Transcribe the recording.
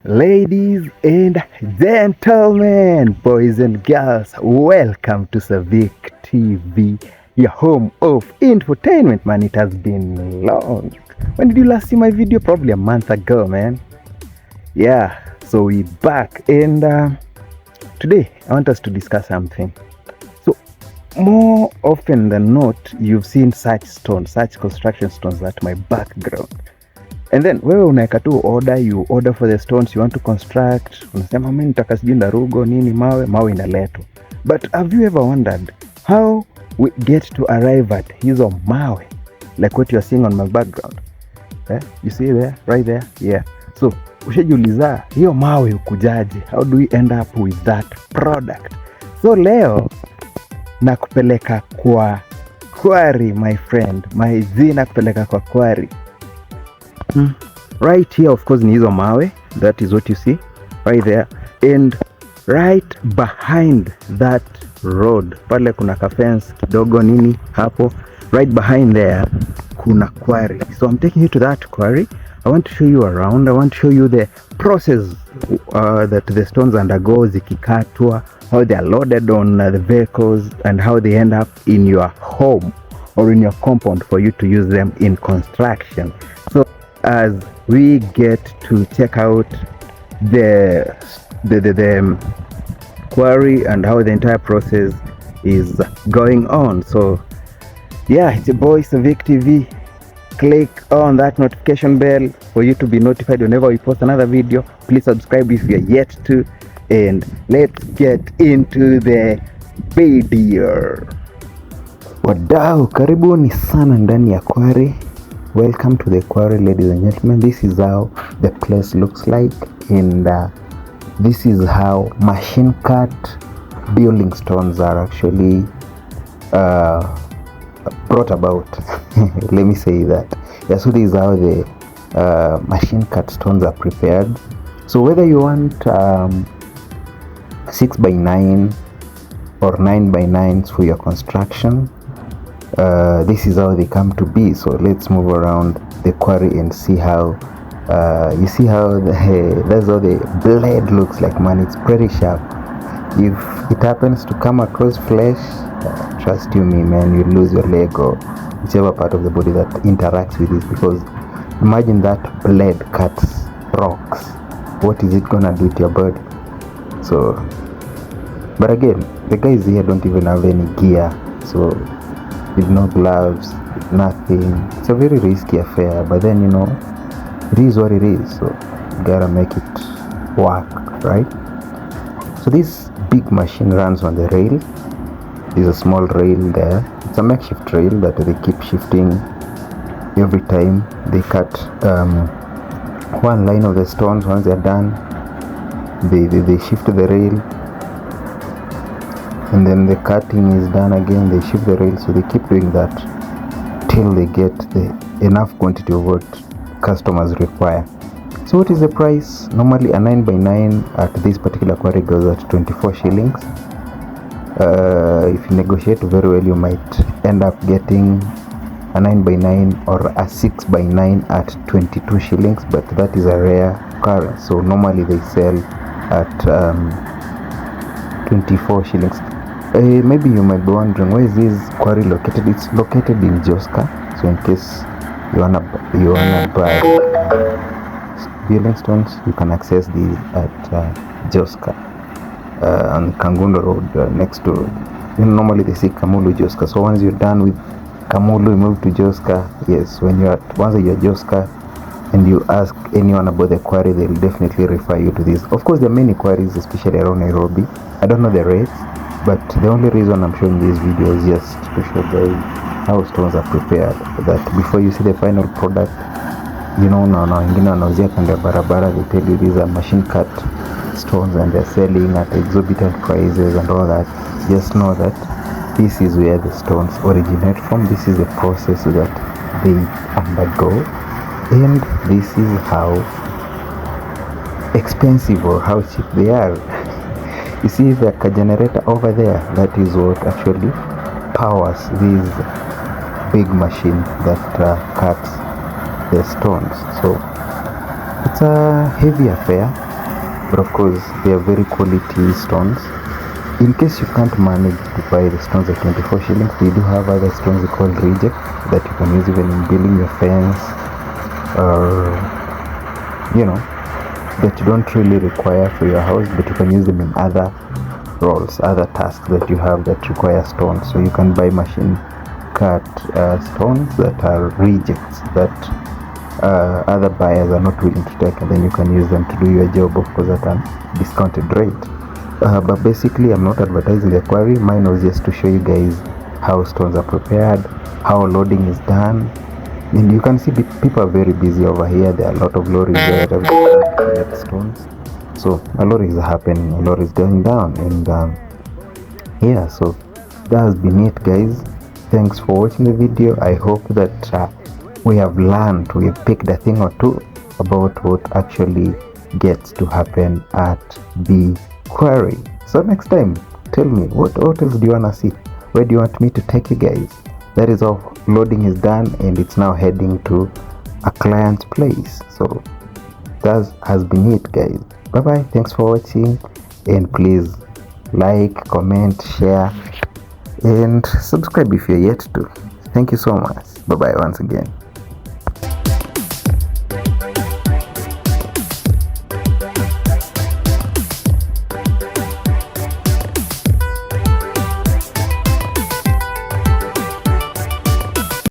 Ladies and gentlemen, boys and girls, welcome to Civic TV, your home of infotainment, man. It has been long. When did you last see my video? Probably a month ago, man. Yeah, so we back, and today I want us to discuss something. So, more often than not, you've seen such stones, such construction stones at my background. And then wewe unaweka tu order, you order for the stones you want to construct. Unasema mimi nitaka sijui ndarugo nini, mawe inaletwa. But have you ever wondered how we get to arrive at hizo mawe, like what you are seeing on my background? You see there, right there? Yeah. So ushajiuliza hiyo mawe ukujaje? How do we end up with that product? So leo nakupeleka kwa Quarry, my friend. Nakupeleka kwa Quarry. Right here, of course, ni hizo mawe. That is what you see right there, and right behind that road pale kuna ka fence kidogo nini hapo. Right behind there kuna quarry. So I'm taking you to that quarry. I want to show you around. I want to show you the process that the stones undergo zikikatwa, how they are loaded on the vehicles, and how they end up in your home or in your compound for you to use them in construction. So as we get to check out the quarry and how the entire process is going on. So yeah, it's your boy Civic TV. Click on that notification bell for you to be notified whenever we post another video. Please subscribe if you are yet to, and let's get into the video. Wadau, karibuni sana ndani ya Quarry. Welcome to the Quarry, ladies and gentlemen. This is how the place looks like, and this is how machine cut building stones are actually brought about. Let me say that. Yeah, so this is how the machine cut stones are prepared. So whether you want 6x9 or 9x9s for your construction, this is how they come to be. So let's move around the quarry and see how you see how that's how the blade looks like, man. It's pretty sharp. If it happens to come across flesh, trust you me, man, you lose your leg or whichever part of the body that interacts with this, because imagine that blade cuts rocks. What is it gonna do to your body? So, but again, the guys here don't even have any gear, so with no gloves, nothing. It's a very risky affair, but then it is what it is, so you gotta make it work, right? So this big machine runs on the rail. There's a small rail there. It's a makeshift rail that they keep shifting every time they cut one line of the stones. Once they're done, they shift the rail, and then the cutting is done again, they shift the rail. So they keep doing that till they get enough quantity of what customers require. So what is the price? Normally a 9x9 at this particular quarry goes at 24 shillings. If you negotiate very well, you might end up getting a 9x9 or a 6x9 at 22 shillings, but that is a rare occurrence. So normally they sell at 24 shillings. Maybe you might be wondering, where is this quarry located? It's located in Joska. So in case you wanna buy building stones, you can access at Joska on Kangundo Road, next to normally they say Kamulu Joska. So once you're done with Kamulu, you move to Joska. Yes, once you're Joska and you ask anyone about the quarry, they'll definitely refer you to this. Of course, there are many quarries, especially around Nairobi. I don't know the rates, but the only reason I'm showing this video is just to show guys how stones are prepared, that before you see the final product, wengine wanauzia kando ya barabara, they tell you these are machine cut stones and they're selling at exorbitant prices and all that. Just know that this is where the stones originate from. This is the process that they undergo, and this is how expensive or how cheap they are. You see the generator over there, that is what actually powers this big machine that cuts the stones. So it's a heavy affair. but of course they are very quality stones. In case you can't manage to buy the stones at 24 shillings, we do have other stones called reject that you can use even in building your fence, or that you don't really require for your house, but you can use them in other roles, other tasks that you have that require stones. So you can buy machine cut stones that are rejects that other buyers are not willing to take, and then you can use them to do your job, of course, at a discounted rate. But basically, I'm not advertising the quarry. Mine was just to show you guys how stones are prepared, how loading is done. And you can see people are very busy over here. There are a lot of lorries there every day to collect stones. So a lot is happening, a lot is going down, and yeah, so that has been it, guys. Thanks for watching the video. I hope that we have learned, we have picked a thing or two about what actually gets to happen at the quarry. So next time, tell me, what else do you want to see? Where do you want me to take you guys? That is all. Loading is done and it's now heading to a client's place. So that has been it, guys. Bye bye. Thanks for watching, and please like, comment, share, and subscribe if you're yet to. Thank you so much. Bye bye once again.